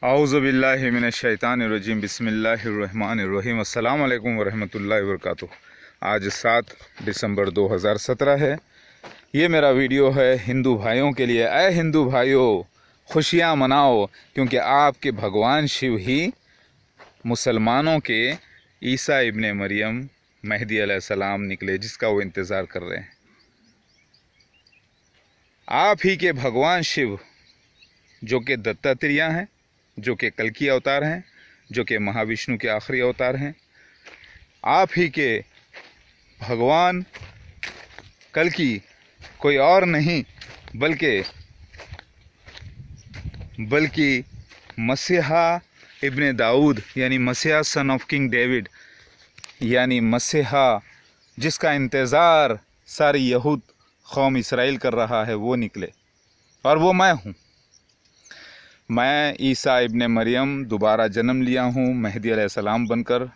औज़ुबिल्लाहि मिनश्शैतानिर्रजीम बिस्मिल्लाहिर्रहमानिर्रहीम अस्सलाम वालेकुम वरहमतुल्लाहि वबरकातुहू। आज 7 दिसंबर 2017 है। ये मेरा वीडियो है हिंदू भाइयों के लिए। ऐ हिंदू भाइयों, खुशियाँ मनाओ, क्योंकि आपके भगवान शिव ही मुसलमानों के ईसा इब्ने मरियम मेहदी अलैहिस्सलाम निकले, जिसका वो इंतज़ार कर रहे हैं। आप ही के भगवान शिव, जो कि दत्तात्रेय हैं, जो कि कल्कि अवतार हैं, जो कि महाविष्णु के आखिरी अवतार हैं, आप ही के भगवान कल्कि कोई और नहीं बल्कि मसीहा इब्ने दाऊद, यानी मसीहा सन ऑफ किंग डेविड, यानी मसीहा जिसका इंतज़ार सारी यहूद कौम इसराइल कर रहा है, वो निकले। और वो मैं हूँ। मैं ईसा इब्ने मरियम दोबारा जन्म लिया हूँ मेहदी अलैहिस्सलाम बनकर,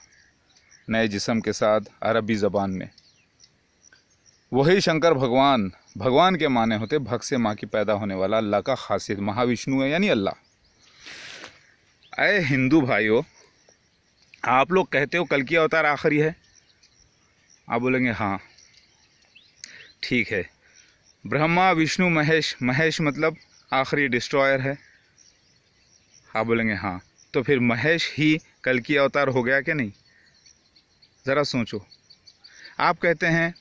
नए जिस्म के साथ, अरबी ज़बान में। वही शंकर भगवान के माने होते भग से माँ की पैदा होने वाला अल्लाह का खासियत महाविष्णु है, यानी अल्लाह। ऐ हिंदू भाइयों, आप लोग कहते हो कल्कि अवतार आखिरी है। आप बोलेंगे हाँ ठीक है, ब्रह्मा विष्णु महेश मतलब आखिरी डिस्ट्रॉयर है। आप बोलेंगे हाँ, तो फिर महेश ही कल्कि अवतार हो गया कि नहीं? ज़रा सोचो। आप कहते हैं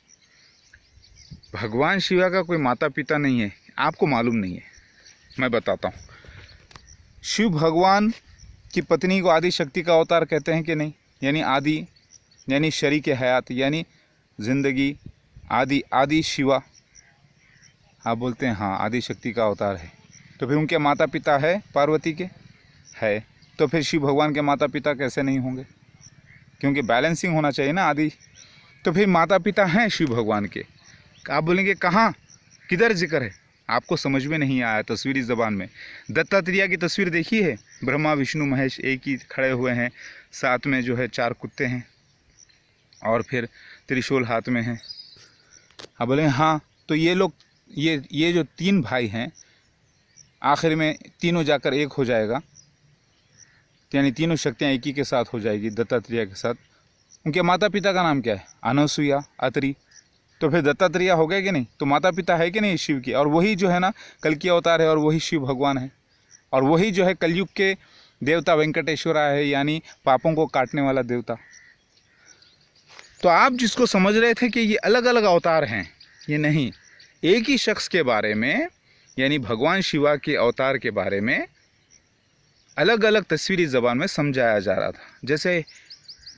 भगवान शिवा का कोई माता पिता नहीं है, आपको मालूम नहीं है। मैं बताता हूँ। शिव भगवान की पत्नी को आदि शक्ति का अवतार कहते हैं कि नहीं? यानी आदि, यानी शरीक हयात, यानी ज़िंदगी, आदि शिवा। आप बोलते हैं हाँ आदि शक्ति का अवतार है। तो फिर उनके माता पिता है पार्वती के? है। तो फिर शिव भगवान के माता पिता कैसे नहीं होंगे? क्योंकि बैलेंसिंग होना चाहिए ना आदि। तो फिर माता पिता हैं शिव भगवान के। आप बोलेंगे कहाँ, किधर जिक्र है? आपको समझ में नहीं आया तस्वीरी ज़बान में। दत्तात्रेय की तस्वीर देखी है? ब्रह्मा विष्णु महेश एक ही खड़े हुए हैं, साथ में जो है 4 कुत्ते हैं और फिर त्रिशूल हाथ में है। आप बोलेंगे हाँ, तो ये लोग ये जो 3 भाई हैं, आखिर में तीनों जाकर एक हो जाएगा, यानी तीनों शक्तियाँ एक ही के साथ हो जाएगी दत्तात्रेय के साथ। उनके माता पिता का नाम क्या है? अनसुया, अत्रि। तो फिर दत्तात्रेय हो गए कि नहीं? तो माता पिता है कि नहीं शिव की? और वही जो है ना कल्कि अवतार है, और वही शिव भगवान है, और वही जो है कलयुग के देवता वेंकटेश्वरा है, यानी पापों को काटने वाला देवता। तो आप जिसको समझ रहे थे कि ये अलग अलग अवतार हैं, ये नहीं, एक ही शख्स के बारे में, यानी भगवान शिवा के अवतार के बारे में अलग अलग तस्वीरी ज़बान में समझाया जा रहा था। जैसे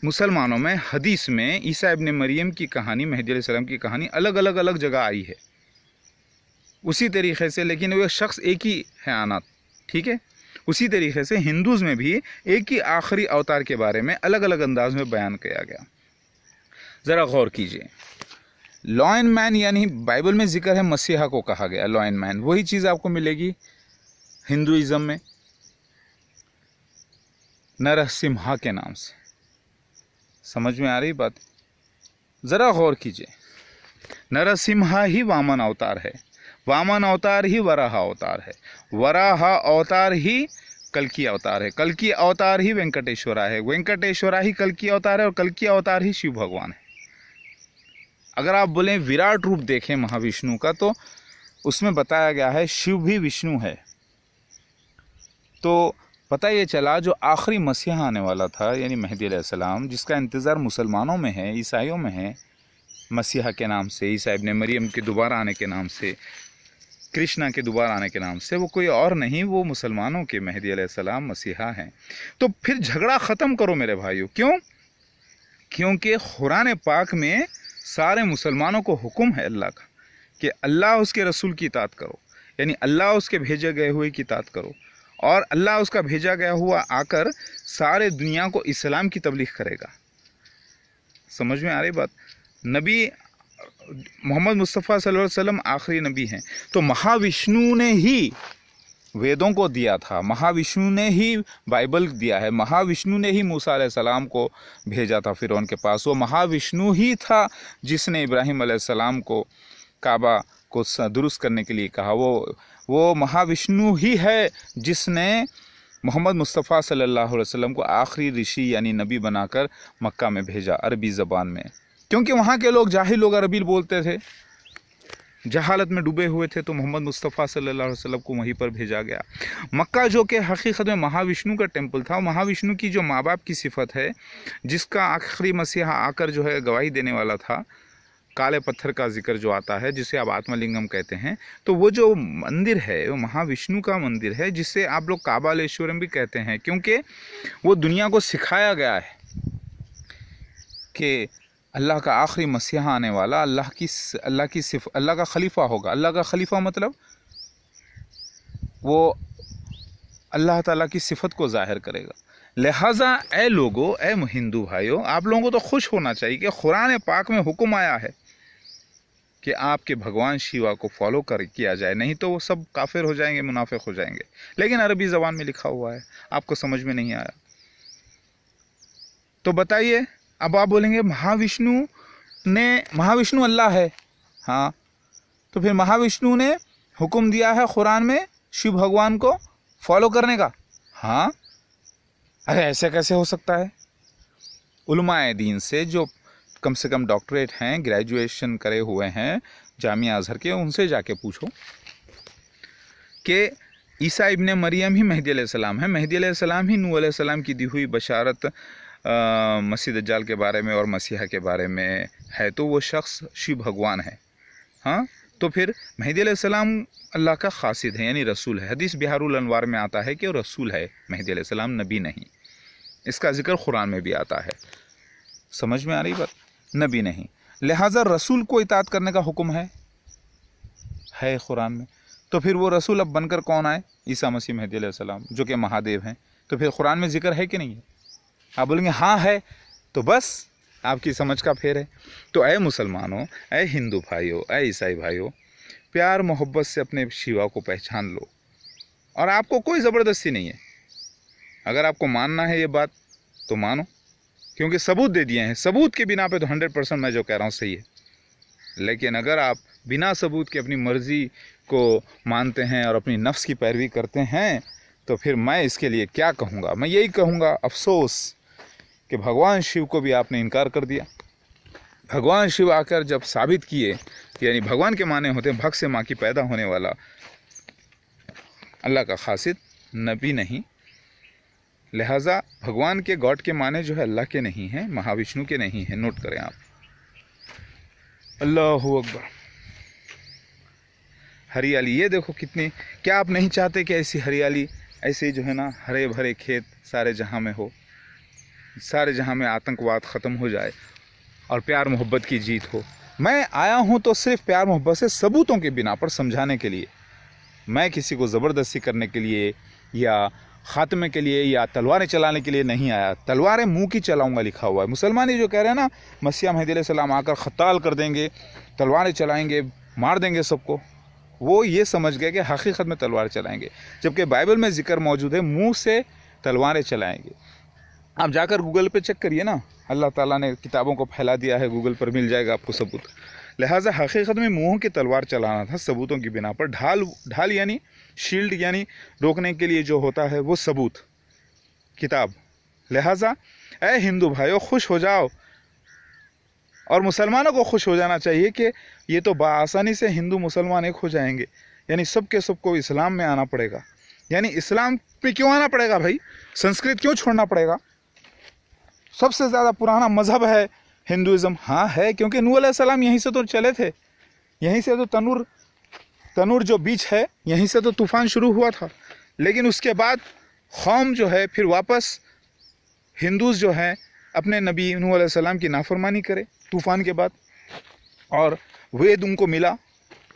मुसलमानों में हदीस में ईसा इब्ने मरियम की कहानी, मेहदी अलैहिस्सलाम की कहानी अलग अलग जगह आई है उसी तरीक़े से, लेकिन वह शख्स एक ही है आना, ठीक है। उसी तरीक़े से हिंदूज़ में भी एक ही आखिरी अवतार के बारे में अलग अलग अंदाज में बयान किया गया। ज़रा गौर कीजिए। लॉयन मैन, यानी बाइबल में जिक्र है मसीहा को कहा गया लॉयन मैन, वही चीज़ आपको मिलेगी हिंदुइज़म में नरसिम्हा के नाम से। समझ में आ रही बात? ज़रा गौर कीजिए। नरसिम्हा ही वामन अवतार है, वामन अवतार ही वराह अवतार है, वराह अवतार ही कल्कि अवतार है, कल्कि अवतार ही वेंकटेश्वरा है, वेंकटेश्वरा ही कल्कि अवतार है, और कल्कि अवतार ही शिव भगवान है। अगर आप बोलें विराट रूप देखें महाविष्णु का, तो उसमें बताया गया है शिव भी विष्णु है। तो पता ये चला जो आखिरी मसीहा आने वाला था, यानी मेहदी अलैहिस्सलाम, जिसका इंतज़ार मुसलमानों में है, ईसाइयों में है, मसीहा के नाम से, ईसा इब्ने मरियम के दोबारा आने के नाम से, कृष्णा के दोबारा आने के नाम से, वो कोई और नहीं, वो मुसलमानों के मेहदी अलैहिस्सलाम मसीहा हैं। तो फिर झगड़ा ख़त्म करो मेरे भाइयों। क्यों? क्योंकि कुरान पाक में सारे मुसलमानों को हुक्म है अल्लाह का कि अल्लाह उसके रसूल की इताअत करो, यानी अल्लाह उसके भेजे गए हुए की इताअत करो, और अल्लाह उसका भेजा गया हुआ आकर सारे दुनिया को इस्लाम की तबलीग करेगा। समझ में आ रही बात? नबी मोहम्मद मुस्तफ़ा सल्लल्लाहु अलैहि वसल्लम आखिरी नबी हैं। तो महाविष्णु ने ही वेदों को दिया था, महाविष्णु ने ही बाइबल दिया है, महाविष्णु ने ही मूसा अलैहिस्सलाम को भेजा था फ़िरौन के पास। वो महाविष्णु ही था जिसने इब्राहिम अलैहिस्सलाम को काबा को दुरुस्त करने के लिए कहा। वो महाविष्णु ही है जिसने मोहम्मद मुस्तफ़ा सल्लल्लाहु अलैहि वसल्लम को आखिरी ऋषि यानी नबी बनाकर मक्का में भेजा अरबी ज़बान में, क्योंकि वहाँ के लोग जाहिल लोग अरबी बोलते थे, जहालत में डूबे हुए थे, तो मोहम्मद मुस्तफ़ा सल्लल्लाहु अलैहि वसल्लम को वहीं पर भेजा गया। मक्का जो कि हकीकत में महाविष्णु का टेम्पल था, महाविष्णु की जो माँ बाप की सिफत है, जिसका आखिरी मसीहा आकर जो है गवाही देने वाला था, काले पत्थर का जिक्र जो आता है जिसे आप आत्मलिंगम कहते हैं, तो वो जो मंदिर है वो महाविष्णु का मंदिर है, जिसे आप लोग काबालेश्वरम भी कहते हैं, क्योंकि वो दुनिया को सिखाया गया है कि अल्लाह का आखिरी मसीहा आने वाला अल्लाह का खलीफा होगा। अल्लाह का खलीफा मतलब वो अल्लाह ताला की सिफत को जाहिर करेगा। लिहाजा ए लोगो, ए हिंदू भाइयों, आप लोगों को तो खुश होना चाहिए कि कुरान पाक में हुक्म आया है कि आपके भगवान शिवा को फॉलो किया जाए, नहीं तो वो सब काफिर हो जाएंगे, मुनाफिक हो जाएंगे। लेकिन अरबी ज़बान में लिखा हुआ है, आपको समझ में नहीं आया तो बताइए। अब आप बोलेंगे महाविष्णु अल्लाह है, हाँ, तो फिर महाविष्णु ने हुक्म दिया है कुरान में शिव भगवान को फॉलो करने का, हाँ, अरे ऐसे कैसे हो सकता है? उलमाए दीन से जो कम से कम डॉक्टरेट हैं, ग्रेजुएशन करे हुए हैं जामिया अजहर के, उनसे जाके पूछो कि ईसा इब्ने मरियम ही मेहदी अलैहिस्सलाम है, मेहदी अलैहिस्सलाम ही नूह अलैहिस्सलाम की दी हुई बशारत मसीह दज्जाल के बारे में और मसीहा के बारे में है, तो वो शख्स शिव भगवान है, हाँ। तो फिर मेहदी अलैहिस्सलाम अल्लाह का खासिद है, यानी रसूल है। हदीस बिहारुल अनवार में आता है कि वो रसूल है, मेहदी अलैहिस्सलाम नबी नहीं। इसका जिक्र कुरान में भी आता है, समझ में आ रही बात? नबी नहीं, लिहाजा रसूल को इताअत करने का हुक्म है कुरान में। तो फिर वो रसूल अब बनकर कौन आए? ईसा मसीह मेहदी अलैहिस्सलाम, जो कि महादेव हैं। तो फिर कुरान में जिक्र है कि नहीं है? आप बोलेंगे हाँ है, तो बस आपकी समझ का फेर है। तो ऐ मुसलमानों, ऐ हिंदू भाइयों, ऐ ईसाई भाइयों, प्यार मोहब्बत से अपने शिवा को पहचान लो, और आपको कोई ज़बरदस्ती नहीं है। अगर आपको मानना है ये बात तो मानो, क्योंकि सबूत दे दिए हैं। सबूत के बिना पे तो 100% मैं जो कह रहा हूँ सही है। लेकिन अगर आप बिना सबूत के अपनी मर्ज़ी को मानते हैं और अपनी नफ्स की पैरवी करते हैं, तो फिर मैं इसके लिए क्या कहूँगा? मैं यही कहूँगा, अफसोस कि भगवान शिव को भी आपने इनकार कर दिया। भगवान शिव आकर जब साबित किए, यानी भगवान के माने होते हैं भक्त से माँ की पैदा होने वाला, अल्लाह का खासिद, नबी नहीं। लिहाजा भगवान के गॉड के माने जो है अल्लाह के नहीं हैं, महाविष्णु के नहीं हैं। नोट करें आप। अल्लाहु अकबर। हरियाली ये देखो कितनी, क्या आप नहीं चाहते कि ऐसी हरियाली, ऐसे जो है ना हरे भरे खेत सारे जहां में हो, सारे जहां में आतंकवाद ख़त्म हो जाए और प्यार मोहब्बत की जीत हो। मैं आया हूं तो सिर्फ प्यार मोहब्बत से सबूतों के बिना पर समझाने के लिए। मैं किसी को ज़बरदस्ती करने के लिए या ख़ात्मे के लिए या तलवारें चलाने के लिए नहीं आया। तलवारें मुंह की चलाऊंगा लिखा हुआ है। मुसलमान जो कह रहे हैं ना मसीहा मेहदी अलैहिस्सलाम आकर ख़त्ताल कर देंगे, तलवारें चलाएंगे, मार देंगे सबको, वो ये समझ गए कि हकीकत में तलवार चलाएंगे, जबकि बाइबल में जिक्र मौजूद है मुंह से तलवारें चलाएंगे। आप जाकर गूगल पे चेक करिए ना, अल्लाह ताला ने किताबों को फैला दिया है, गूगल पर मिल जाएगा आपको सबूत। लिहाजा हकीकत में मुंह की तलवार चलाना था सबूतों की बिना पर। ढाल यानी शील्ड, यानी रोकने के लिए जो होता है वो सबूत, किताब। लिहाजा ऐ हिंदू भाइयों, खुश हो जाओ, और मुसलमानों को खुश हो जाना चाहिए कि ये तो बआसानी से हिंदू मुसलमान एक हो जाएंगे। यानी सबके सबको इस्लाम में आना पड़ेगा। यानी इस्लाम पे क्यों आना पड़ेगा भाई? संस्कृत क्यों छोड़ना पड़ेगा? सबसे ज़्यादा पुराना मज़हब है हिंदुज़म। हाँ है, क्योंकि नूह अलैहिस्सलाम यहीं से तो चले थे, यहीं से तो तनूर जो बीच है, यहीं से तो तूफ़ान शुरू हुआ था। लेकिन उसके बाद कौम जो है फिर वापस हिंदूज़ जो हैं अपने नबी नूह अलैहिस्सलाम की नाफरमानी करे तूफ़ान के बाद, और वेद उनको मिला,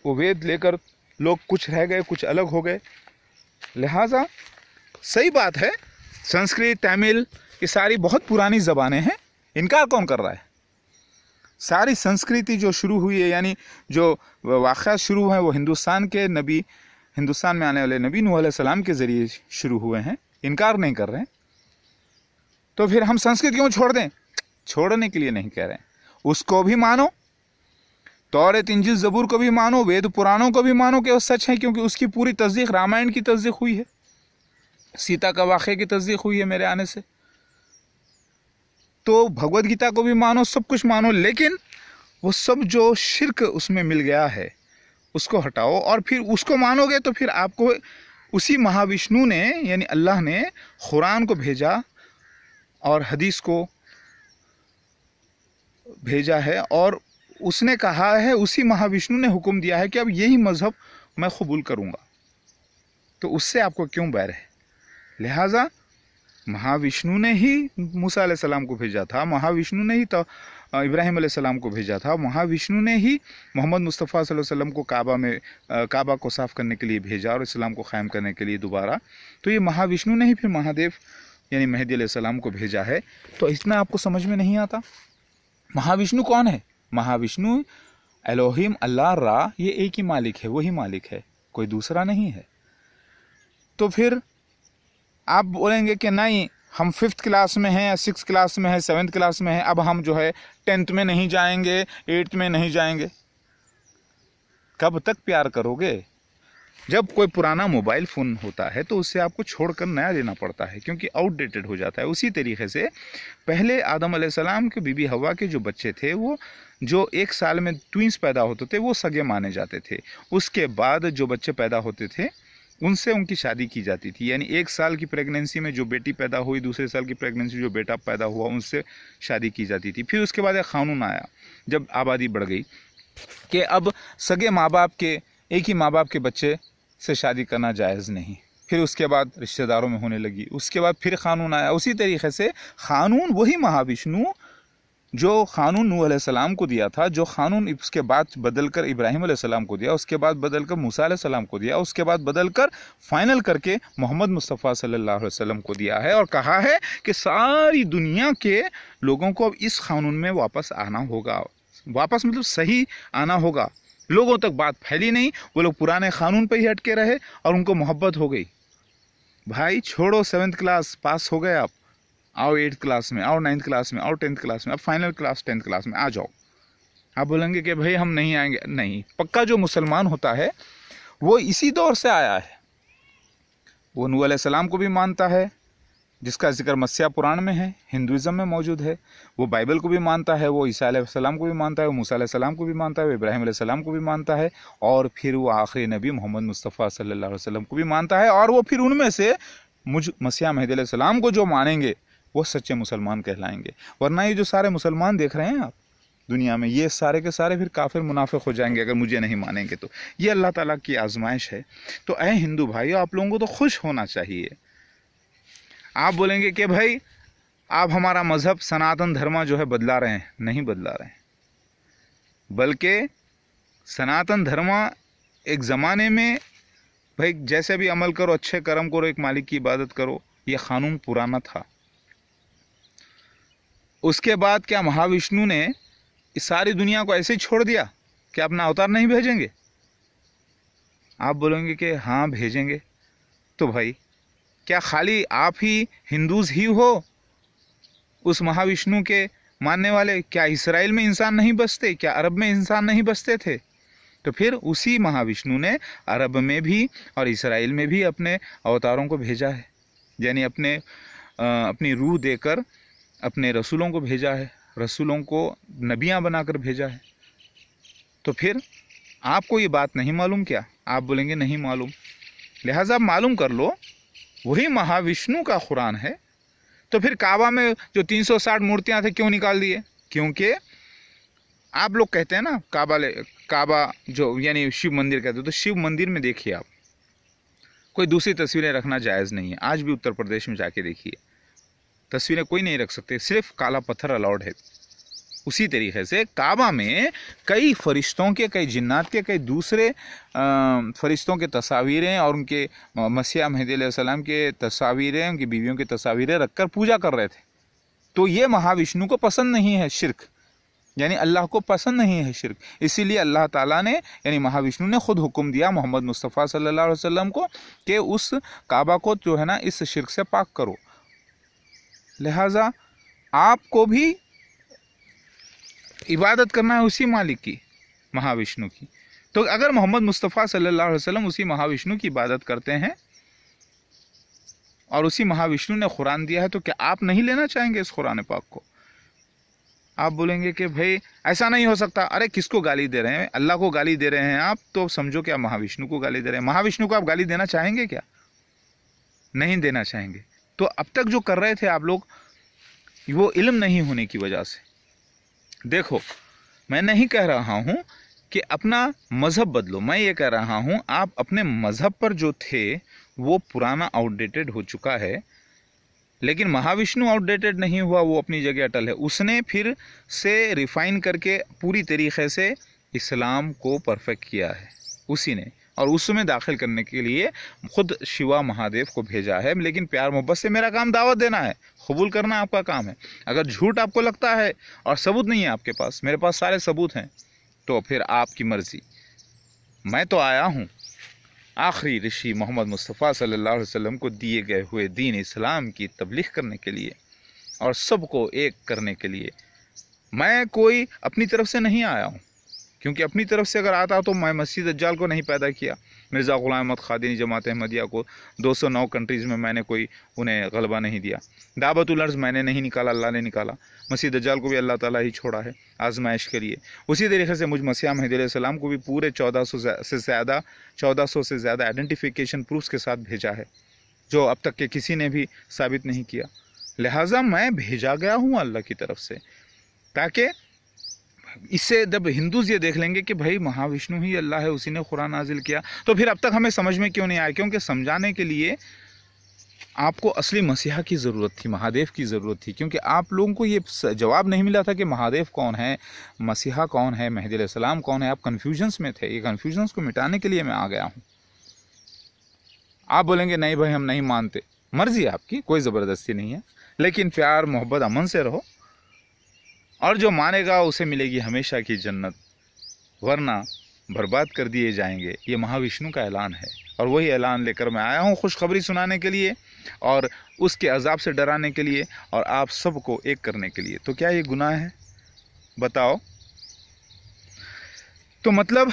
वो वेद लेकर लोग कुछ रह गए, कुछ अलग हो गए। लिहाजा सही बात है, संस्कृत, तमिल, ये सारी बहुत पुरानी ज़बानें हैं, इनकार कौन कर रहा है? सारी संस्कृति जो शुरू हुई है, यानी जो वाक़या शुरू हैं, वो हिंदुस्तान के नबी, हिंदुस्तान में आने वाले नबी नूह अलैहिस्सलाम के ज़रिए शुरू हुए हैं, इनकार नहीं कर रहे हैं। तो फिर हम संस्कृत क्यों छोड़ दें? छोड़ने के लिए नहीं कह रहे हैं, उसको भी मानो, तौरात, इंजील, ज़बूर को भी मानो, वेद पुराणों को भी मानो कि वो सच है, क्योंकि उसकी पूरी तस्दीक रामायण की तस्दीक हुई है। सीता का वाक़े की तस्दीक हुई है मेरे आने से। तो भगवद गीता को भी मानो, सब कुछ मानो, लेकिन वो सब जो शिर्क उसमें मिल गया है उसको हटाओ, और फिर उसको मानोगे तो फिर आपको उसी महाविष्णु ने यानी अल्लाह ने कुरान को भेजा और हदीस को भेजा है, और उसने कहा है, उसी महाविष्णु ने हुक्म दिया है कि अब यही मज़हब मैं कबूल करूँगा। तो उससे आपको क्यों बैर है? लिहाजा महाविष्णु ने ही मूसा अलैहिस्सलाम को भेजा था, महाविष्णु ने ही तो इब्राहिम अलैहिस्सलाम को भेजा था, महाविष्णु ने ही मोहम्मद मुस्तफ़ा सल्लल्लाहु अलैहि वसल्लम को काबा को साफ़ करने के लिए भेजा और इस्लाम को क़ायम करने के लिए दोबारा। तो ये महाविष्णु ने ही फिर महादेव यानी मेहदी अलैहिस्सलाम को भेजा है। तो इतना आपको समझ में नहीं आता? महाविष्णु कौन है? महाविष्णु एलोहिम अल्लाह रा, ये एक ही मालिक है, वही मालिक है, कोई दूसरा नहीं है। तो फिर आप बोलेंगे कि नहीं, हम 5th क्लास में हैं, 6th क्लास में हैं, 7th क्लास में हैं, अब हम जो है 10th में नहीं जाएंगे, 8th में नहीं जाएंगे। कब तक प्यार करोगे? जब कोई पुराना मोबाइल फ़ोन होता है तो उससे आपको छोड़कर नया लेना पड़ता है, क्योंकि आउटडेटेड हो जाता है। उसी तरीके से पहले आदम अलैहिस्सलाम के बीबी हवा के जो बच्चे थे, वो जो 1 साल में ट्विंस पैदा होते थे, वो सगे माने जाते थे। उसके बाद जो बच्चे पैदा होते थे उनसे उनकी शादी की जाती थी, यानी 1 साल की प्रेगनेंसी में जो बेटी पैदा हुई, दूसरे साल की प्रेगनेंसी जो बेटा पैदा हुआ, उनसे शादी की जाती थी। फिर उसके बाद एक क़ानून आया, जब आबादी बढ़ गई, कि अब सगे माँ बाप के, एक ही माँ बाप के बच्चे से शादी करना जायज़ नहीं। फिर उसके बाद रिश्तेदारों में होने लगी, उसके बाद फिर क़ानून आया। उसी तरीके से क़ानून वही महाविष्णु जो क़ानून नूह अलैहिस्सलाम को दिया था, जो क़ानून उसके बाद बदलकर इब्राहिम अलैहिस्सलाम को दिया, उसके बाद बदलकर मूसा अलैहिस्सलाम को दिया, उसके बाद बदलकर फाइनल करके मोहम्मद मुस्तफ़ा सल्लल्लाहु अलैहि वसल्लम को दिया है, और कहा है कि सारी दुनिया के लोगों को अब इस क़ानून में वापस आना होगा। वापस मतलब सही आना होगा। लोगों तक बात फैली नहीं, वो लोग पुराने क़ानून पर ही अटके रहे और उनको मोहब्बत हो गई। भाई छोड़ो, 7th क्लास पास हो गए आप, आओ 8th क्लास में, आओ 9th क्लास में, आओ 10th क्लास में, अब फाइनल क्लास 10th क्लास में आ जाओ। आप बोलेंगे कि भाई हम नहीं आएंगे। नहीं, पक्का जो मुसलमान होता है वो इसी दौर से आया है। वो नूह अलैहिस्सलाम को भी मानता है, जिसका जिक्र मस्सिया पुराण में है, हिंदुज़म में मौजूद है। वो बाइबल को भी मानता है, वो ईसा अलैहिस्सलाम को भी मानता है, वो मूसा अलैहिस्सलाम को भी मानता है, वो इब्राहिम अलैहिस्सलाम को भी मानता है, और फिर वो आखिरी नबी मोहम्मद मुस्तफ़ा सल्लल्लाहु अलैहि वसल्लम को भी मानता है। और वो फिर उनमें से मुझ मसीह मेहदी अलैहिस्सलाम को जो मानेंगे वो सच्चे मुसलमान कहलाएंगे। वरना ये जो सारे मुसलमान देख रहे हैं आप दुनिया में, ये सारे के सारे फिर काफिर मुनाफिक हो जाएंगे अगर मुझे नहीं मानेंगे तो। ये अल्लाह ताला की आजमाइश है। तो ऐ हिंदू भाइयों, आप लोगों को तो खुश होना चाहिए। आप बोलेंगे कि भाई आप हमारा मज़हब सनातन धर्म जो है बदला रहे हैं। नहीं बदला रहे हैं, बल्कि सनातन धर्म एक ज़माने में भाई जैसे भी अमल करो, अच्छे कर्म करो, एक मालिक की इबादत करो, ये क़ानून पुराना था। उसके बाद क्या महाविष्णु ने इस सारी दुनिया को ऐसे ही छोड़ दिया कि अपना अवतार नहीं भेजेंगे? आप बोलेंगे कि हाँ भेजेंगे। तो भाई क्या खाली आप ही हिंदूज़ ही हो उस महाविष्णु के मानने वाले? क्या इसराइल में इंसान नहीं बसते? क्या अरब में इंसान नहीं बसते थे? तो फिर उसी महाविष्णु ने अरब में भी और इसराइल में भी अपने अवतारों को भेजा है, यानी अपनी रूह देकर अपने रसूलों को भेजा है, रसूलों को नबियाँ बनाकर भेजा है। तो फिर आपको ये बात नहीं मालूम क्या? आप बोलेंगे नहीं मालूम। लिहाजा मालूम कर लो, वही महाविष्णु का कुरान है। तो फिर काबा में जो 360 मूर्तियाँ थे क्यों निकाल दिए? क्योंकि आप लोग कहते हैं ना काबा जो यानी शिव मंदिर कहते हो, तो शिव मंदिर में देखिए आप, कोई दूसरी तस्वीरें रखना जायज़ नहीं है। आज भी उत्तर प्रदेश में जाके देखिए, तस्वीरें कोई नहीं रख सकते, सिर्फ काला पत्थर अलाउड है। उसी तरीके से काबा में कई फरिश्तों के, कई जिन्नात के, कई दूसरे फरिश्तों के तस्वीरें और उनके मसीह मेहदी अलैहिस्सलाम के तस्वीरें, उनकी बीवियों की तस्वीरें रखकर पूजा कर रहे थे। तो ये महाविष्णु को पसंद नहीं है शिर्क, यानी अल्लाह को पसंद नहीं है शिर्क। इसीलिए अल्लाह ताला ने यानी महाविष्णु ने खुद हुक्म दिया मोहम्मद मुस्तफ़ा सल्लल्लाहु अलैहि वसल्लम को कि उस काबा को जो है ना इस शिर्क से पाक करो। लिहाजा आपको भी इबादत करना है उसी मालिक की, महाविष्णु की। तो अगर मोहम्मद मुस्तफ़ा सल्लल्लाहु अलैहि वसल्लम उसी महाविष्णु की इबादत करते हैं और उसी महाविष्णु ने कुरान दिया है, तो क्या आप नहीं लेना चाहेंगे इस कुरान पाक को? आप बोलेंगे कि भाई ऐसा नहीं हो सकता। अरे किसको गाली दे रहे हैं? अल्लाह को गाली दे रहे हैं आप, तो समझो क्या महाविष्णु को गाली दे रहे हैं। महाविष्णु को आप गाली देना चाहेंगे क्या? नहीं देना चाहेंगे। तो अब तक जो कर रहे थे आप लोग, वो इल्म नहीं होने की वजह से। देखो, मैं नहीं कह रहा हूं कि अपना मज़हब बदलो, मैं ये कह रहा हूं आप अपने मज़हब पर जो थे वो पुराना आउटडेटेड हो चुका है, लेकिन महाविष्णु आउटडेटेड नहीं हुआ, वो अपनी जगह अटल है। उसने फिर से रिफाइन करके पूरी तरीके से इस्लाम को परफेक्ट किया है उसी ने, और उसमें दाखिल करने के लिए खुद शिवा महादेव को भेजा है। लेकिन प्यार मोहब्बत से मेरा काम दावत देना है, कबूल करना आपका काम है। अगर झूठ आपको लगता है और सबूत नहीं है आपके पास, मेरे पास सारे सबूत हैं, तो फिर आपकी मर्जी। मैं तो आया हूँ आखिरी ऋषि मोहम्मद मुस्तफ़ा सल्लल्लाहु अलैहि वसल्लम को दिए गए हुए दीन इस्लाम की तबलीग करने के लिए और सबको एक करने के लिए। मैं कोई अपनी तरफ से नहीं आया हूँ, क्योंकि अपनी तरफ से अगर आता तो मैं मसीह दज्जाल को नहीं पैदा किया। मिर्ज़ा ग़ुलाम अहमद क़ादिनी जमात अहमदिया को 209 कंट्रीज़ में मैंने कोई उन्हें गलबा नहीं दिया। दावतुल अर्ज़ मैंने नहीं निकाला, अल्लाह ने निकाला। मसीह दज्जाल को भी अल्लाह ताला ही छोड़ा है आजमाइश के लिए। उसी तरीके से मुझ मसीह महदी अलैहिस्सलाम को भी पूरे 1400 से ज़्यादा आइडेंटिफिकेशन प्रूफ्स के साथ भेजा है, जो अब तक के किसी ने भी साबित नहीं किया। लिहाजा मैं भेजा गया हूँ अल्लाह की तरफ से, ताकि इससे जब हिंदूज ये देख लेंगे कि भाई महाविष्णु ही अल्लाह है, उसी ने कुरान नाजिल किया, तो फिर अब तक हमें समझ में क्यों नहीं आया? क्योंकि समझाने के लिए आपको असली मसीहा की ज़रूरत थी, महादेव की ज़रूरत थी। क्योंकि आप लोगों को ये जवाब नहीं मिला था कि महादेव कौन है, मसीहा कौन है, महदी अलैहिस्सलाम कौन है। आप कन्फ्यूजन्स में थे। ये कन्फ्यूजन्स को मिटाने के लिए मैं आ गया हूँ। आप बोलेंगे नहीं भाई हम नहीं मानते, मर्जी आपकी, कोई ज़बरदस्ती नहीं है, लेकिन प्यार मोहब्बत अमन से रहो, और जो मानेगा उसे मिलेगी हमेशा की जन्नत, वरना बर्बाद कर दिए जाएंगे। ये महाविष्णु का ऐलान है, और वही ऐलान लेकर मैं आया हूँ खुशखबरी सुनाने के लिए और उसके अजाब से डराने के लिए और आप सबको एक करने के लिए। तो क्या ये गुनाह है? बताओ। तो मतलब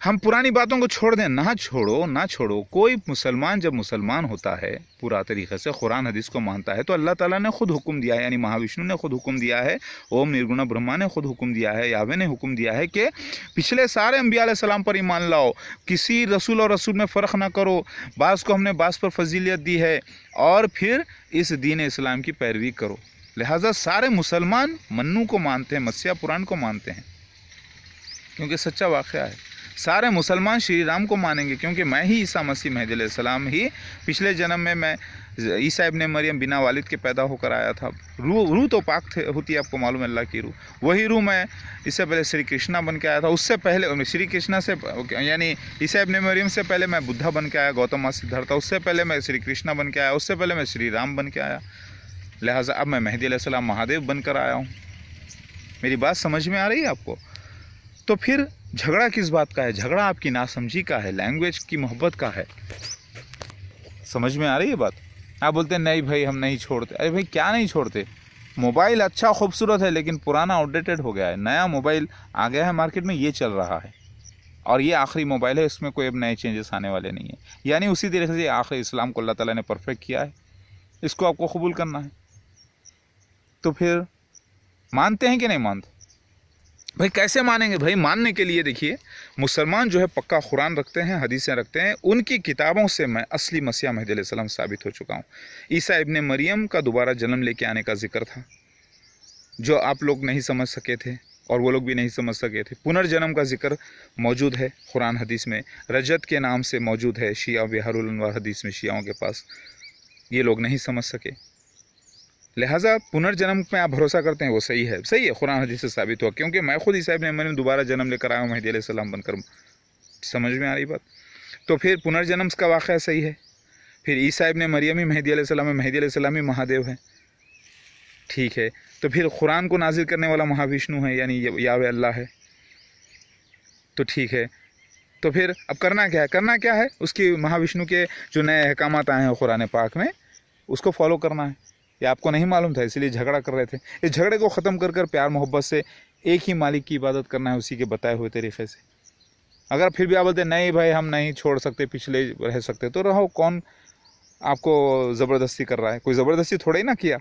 हम पुरानी बातों को छोड़ दें? ना छोड़ो, ना छोड़ो। कोई मुसलमान जब मुसलमान होता है, पूरा तरीक़े से कुरान हदीस को मानता है, तो अल्लाह ताला ने खुद हुक्म दिया है, यानी महाविष्णु ने खुद हुक्म दिया है, ओम निर्गुण ब्रह्मा ने खुद हुक्म दिया है, यावे ने हुक्म दिया है कि पिछले सारे अंबिया अलैहिस्सलाम पर ईमान लाओ, किसी रसूल और रसूल में फ़र्क ना करो, बाज़ को हमने बाज़ पर फजीलियत दी है, और फिर इस दीन इस्लाम की पैरवी करो। लिहाजा सारे मुसलमान मन्नू को मानते हैं, मसीहा पुराण को मानते हैं, क्योंकि सच्चा वाक़या है। सारे मुसलमान श्री राम को मानेंगे, क्योंकि मैं ही ईसा मसीह महदी अलैहिस्सलाम ही पिछले जन्म में मैं ईसा इब्ने मरियम बिना वालिद के पैदा होकर आया था। रूह तो पाक होती है, आपको मालूम है, अल्लाह की रूह। वही रूह मैं इससे पहले श्री कृष्णा बन के आया था, उससे पहले श्री कृष्णा से यानी ईसा इब्ने मरियम से पहले मैं बुद्धा बन के आया, गौतम सिद्धार्थ, उससे पहले मैं श्री कृष्णा बन के आया, उससे पहले मैं श्री राम बन के आया। लिहाजा अब मैं महदी अलैहिस्सलाम महादेव बनकर आया हूँ। मेरी बात समझ में आ रही है आपको? तो फिर झगड़ा किस बात का है? झगड़ा आपकी नासमझी का है, लैंग्वेज की मोहब्बत का है। समझ में आ रही है बात? आप बोलते हैं नहीं भाई हम नहीं छोड़ते। अरे भाई क्या नहीं छोड़ते? मोबाइल अच्छा खूबसूरत है, लेकिन पुराना आउटडेटेड हो गया है। नया मोबाइल आ गया है मार्केट में, ये चल रहा है, और ये आखिरी मोबाइल है, इसमें कोई अब नए चेंजेस आने वाले नहीं है। यानी उसी तरीके से आखिरी इस्लाम को अल्लाह ताला ने परफेक्ट किया है, इसको आपको कबूल करना है। तो फिर मानते हैं कि नहीं मानते? भाई कैसे मानेंगे? भाई मानने के लिए देखिए, मुसलमान जो है पक्का कुरान रखते हैं, हदीसें रखते हैं, उनकी किताबों से मैं असली मसीहा महदी अलैहिस्सलाम साबित हो चुका हूँ। ईसा इब्ने मरियम का दोबारा जन्म लेके आने का जिक्र था, जो आप लोग नहीं समझ सके थे और वो लोग भी नहीं समझ सके थे। पुनर्जन्म का जिक्र मौजूद है कुरान हदीस में, रजत के नाम से मौजूद है शिया बिहारुल अनवार हदीस में, शियाओं के पास। ये लोग नहीं समझ सके। लिहाजा पुनर्जन्म में आप भरोसा करते हैं, वो सही है, सही है, कुरान हदीस से साबित हुआ। क्योंकि मैं खुद ईसा इब्ने मरियम दोबारा जन्म लेकर आया हूँ महदी अलैहिस्सलाम बनकर। समझ में आ रही बात? तो फिर पुनर्जन्म का वाक़या सही है। फिर ईसा इब्ने मरियम ही महदी अलैहिस्सलाम है, महदी अलैहिस्सलाम ही महादेव है, ठीक है। तो फिर कुरान को नाजिल करने वाला महाविष्णु है, यानी यावे अल्लाह है, तो ठीक है। तो फिर अब करना क्या है? करना क्या है? उसकी महाविष्णु के जो नए अहकामात आए हैं कुरान पाक में, उसको फॉलो करना है। ये आपको नहीं मालूम था, इसलिए झगड़ा कर रहे थे। इस झगड़े को ख़त्म कर प्यार मोहब्बत से एक ही मालिक की इबादत करना है, उसी के बताए हुए तरीक़े से। अगर फिर भी आप बोलते नहीं भाई हम नहीं छोड़ सकते, पिछले रह सकते, तो रहो। कौन आपको ज़बरदस्ती कर रहा है? कोई ज़बरदस्ती थोड़ा ही ना किया।